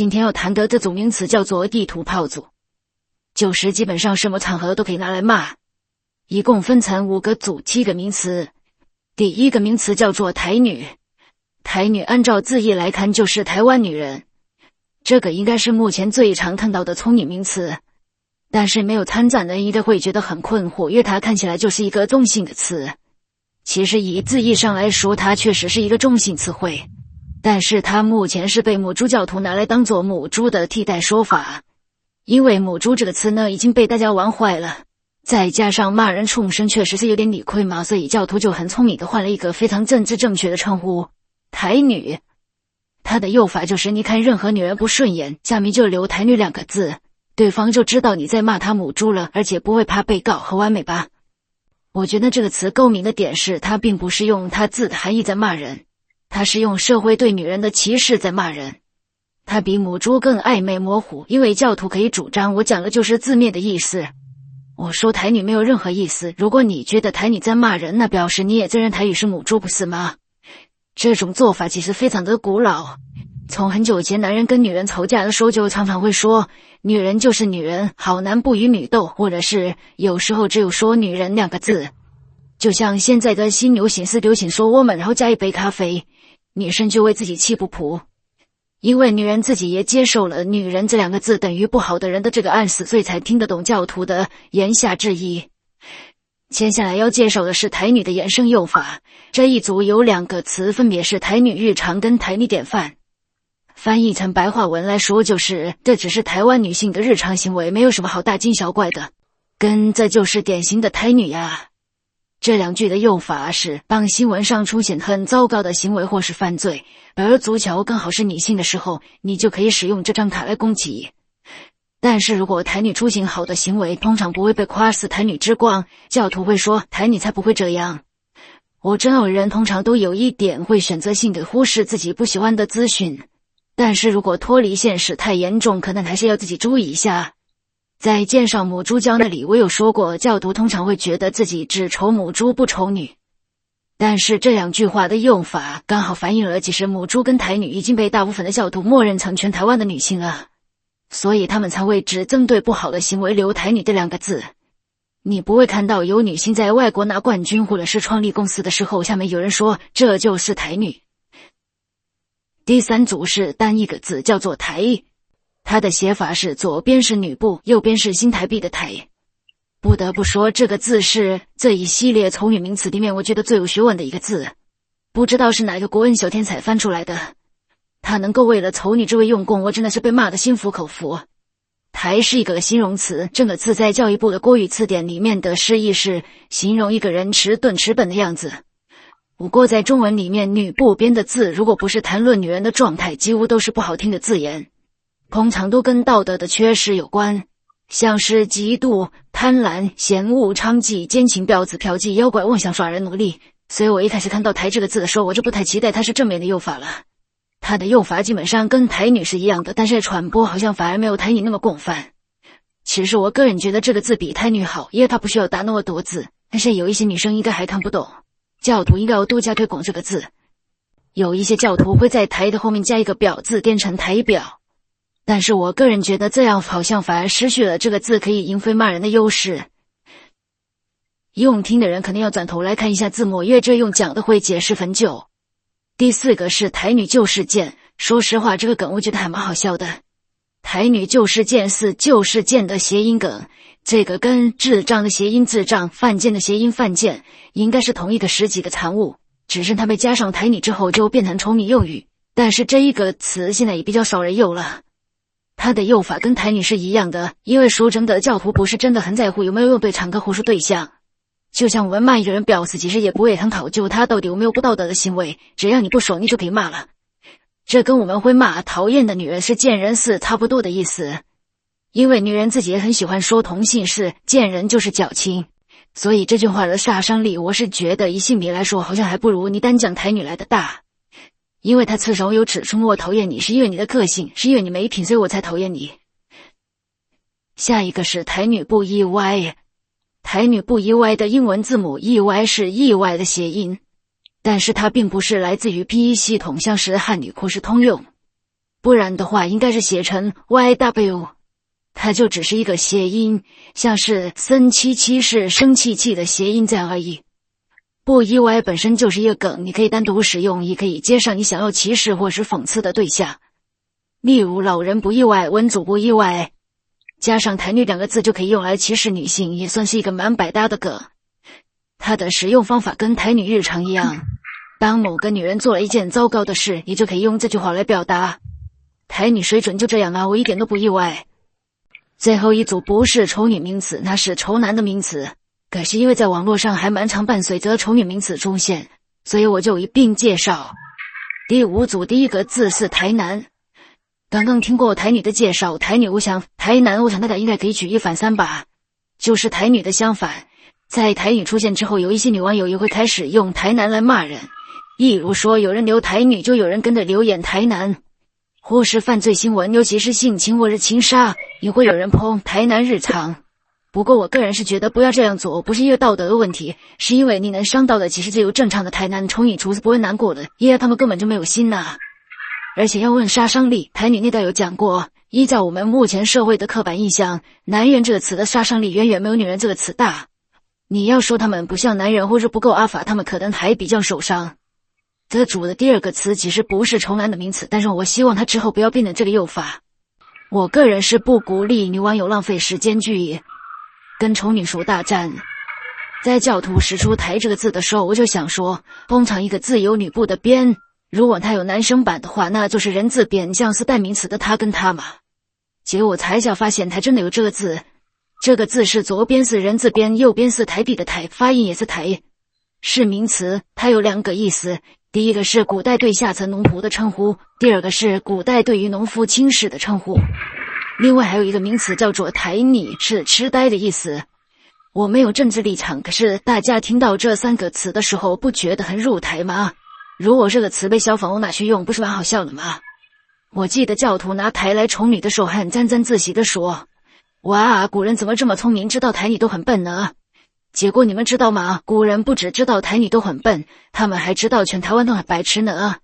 今天要谈的这组名词叫做地图炮组，就是基本上什么场合都可以拿来骂。一共分成5个组7个名词。第一个名词叫做台女。台女按照字义来看就是台湾女人，这个应该是目前最常看到的从女名词。但是没有参战的人应该会觉得很困惑，因为它看起来就是一个中性的词。其实以字义上来说，它确实是一个中性词汇，但是它目前是被母猪教徒拿来当作母猪的替代说法。因为母猪这个词呢已经被大家玩坏了，再加上骂人畜生确实是有点理亏嘛，所以教徒就很聪明的换了一个非常政治正确的称呼，台女。它的用法就是你看任何女人不顺眼，下面就留台女2个字，对方就知道你在骂他母猪了，而且不会怕被告，很完美吧？我觉得这个词够明的点是，它并不是用它字的含义在骂人，它是用社会对女人的歧视在骂人。它比母猪更暧昧模糊，因为教徒可以主张我讲的就是字面的意思。我说台女没有任何意思，如果你觉得台女在骂人，那表示你也承认台语是母猪，不是吗？这种做法其实非常的古老，从很久以前男人跟女人吵架的时候就常常会说女人就是女人，好男不与女斗，或者是有时候只有说女人2个字。就像现在的新流行是流行说woman然后加一杯咖啡，女生就为自己气不服，因为女人自己也接受了女人这2个字等于不好的人的这个暗示，所以才听得懂教徒的言下之意。接下来要介绍的是台女的衍生用法，这一组有2个词，分别是台女日常跟台女典范。翻译成白话文来说就是这只是台湾女性的日常行为，没有什么好大惊小怪的，跟这就是典型的台女呀。这2句的用法是当新闻上出现很糟糕的行为或是犯罪，而足球刚好是女性的时候，你就可以使用这张卡来攻击。但是如果台女出行好的行为，通常不会被夸死台女之光，教徒会说台女才不会这样。我知道人通常都有一点会选择性的忽视自己不喜欢的资讯，但是如果脱离现实太严重，可能还是要自己注意一下。在介绍母猪教那里我有说过，教徒通常会觉得自己只仇母猪不仇女，但是这2句话的用法刚好反映了其实母猪跟台女已经被大部分的教徒默认成全台湾的女性了，所以他们才会只针对不好的行为留台女这2个字。你不会看到有女性在外国拿冠军或者是创立公司的时候下面有人说这就是台女。第3组是单一个字，叫做台。它的写法是左边是女部，右边是新台币的台。不得不说这个字是这一系列丑女名词里面我觉得最有学问的一个字，不知道是哪个国文小天才翻出来的，他能够为了丑女这位用功，我真的是被骂得心服口服。台是一个形容词，这个字在教育部的国语词典里面的释义是形容一个人迟钝迟笨的样子。不过在中文里面，女部边的字如果不是谈论女人的状态，几乎都是不好听的字眼，通常都跟道德的缺失有关，像是嫉妒、贪婪、嫌恶、娼妓、奸情、婊子、嫖妓、妖怪、妄想、耍人、奴隶。所以我一开始看到台这个字的时候，我就不太期待它是正面的用法了。它的用法基本上跟台女是一样的，但是传播好像反而没有台女那么广泛。其实我个人觉得这个字比台女好，因为它不需要打那么多字，但是有一些女生应该还看不懂，教徒应该要多加推广这个字。有一些教徒会在台的后面加一个表字，变成台表，但是我个人觉得这样好像反而失去了这个字可以淫秽骂人的优势。用听的人肯定要转头来看一下字幕，因为这用讲的会解释很久。第4个是台女救世剑，说实话这个梗我觉得还蛮好笑的。台女救世剑是救世剑的谐音梗，这个跟智障的谐音智障、犯贱的谐音犯贱应该是同一个10几个产物，只是它被加上台女之后就变成丑女用语，但是这一个词现在也比较少人用了。它的用法跟台女是一样的，因为说真的教徒不是真的很在乎有没有用对场合或是对象，就像我们骂一个人婊子，其实也不会很考究他到底有没有不道德的行为，只要你不爽你就可以骂了。这跟我们会骂讨厌的女人是贱人是差不多的意思，因为女人自己也很喜欢说同性是贱人就是矫情，所以这句话的杀伤力我是觉得以性别来说好像还不如你单讲台女来的大，因为他至少有指出我讨厌你是因为你的个性，是因为你没品，所以我才讨厌你。下一个是台女不意外。台女不意外的英文字母 EY 是意外的谐音，但是它并不是来自于 PE 系统，像是汉语或是通用。不然的话应该是写成 YW， 它就只是一个谐音，像是森七七是生气气的谐音这样而已。不意外本身就是一个梗，你可以单独使用，也可以接上你想要歧视或是讽刺的对象。例如老人不意外，文主不意外，加上台女2个字就可以用来歧视女性，也算是一个蛮百搭的梗。它的使用方法跟台女日常一样，当某个女人做了一件糟糕的事，你就可以用这句话来表达。台女水准就这样啊，我一点都不意外。最后一组不是丑女名词，那是丑男的名词，可是因为在网络上还蛮常伴随着丑女名词出现，所以我就一并介绍。第5组第一个字是台男。刚刚听过台女的介绍，台女台男，我想大家应该可以举一反三吧，就是台女的相反。在台女出现之后，有一些女网友也会开始用台男来骂人，例如说有人留台女，就有人跟着留言台男，或是犯罪新闻，尤其是性侵或是情杀，也会有人抨台男日常。不过我个人是觉得不要这样做，不是因为道德的问题，是因为你能伤到的其实只有正常的台男，宠你厨是不会难过的，因为他们根本就没有心呐。而且要问杀伤力，台女那代有讲过，依照我们目前社会的刻板印象，男人这个词的杀伤力远远没有女人这个词大。你要说他们不像男人或者不够阿法，他们可能还比较受伤。这组的第2个词其实不是丑男的名词，但是我希望他之后不要变成这个用法。我个人是不鼓励女网友浪费时间去跟丑女说大战。在教徒使出台这个字的时候，我就想说，通常一个字有女部的边，如果它有男生版的话，那就是人字边，像是代名词的他跟他嘛。结果我才想发现台真的有这个字，这个字是左边是人字边，右边是台币的台，发音也是台，是名词。它有2个意思，第一个是古代对下层农仆的称呼，第2个是古代对于农夫轻视的称呼。另外还有一个名词叫做台逆，是痴呆的意思。我没有政治立场，可是大家听到这3个词的时候不觉得很入台吗？如果这个词被消防我拿去用，不是蛮好笑的吗？我记得教徒拿台来宠女的时候还沾沾自喜地说，哇，古人怎么这么聪明，知道台女都很笨呢？结果你们知道吗？古人不只知道台女都很笨，他们还知道全台湾都很白痴呢。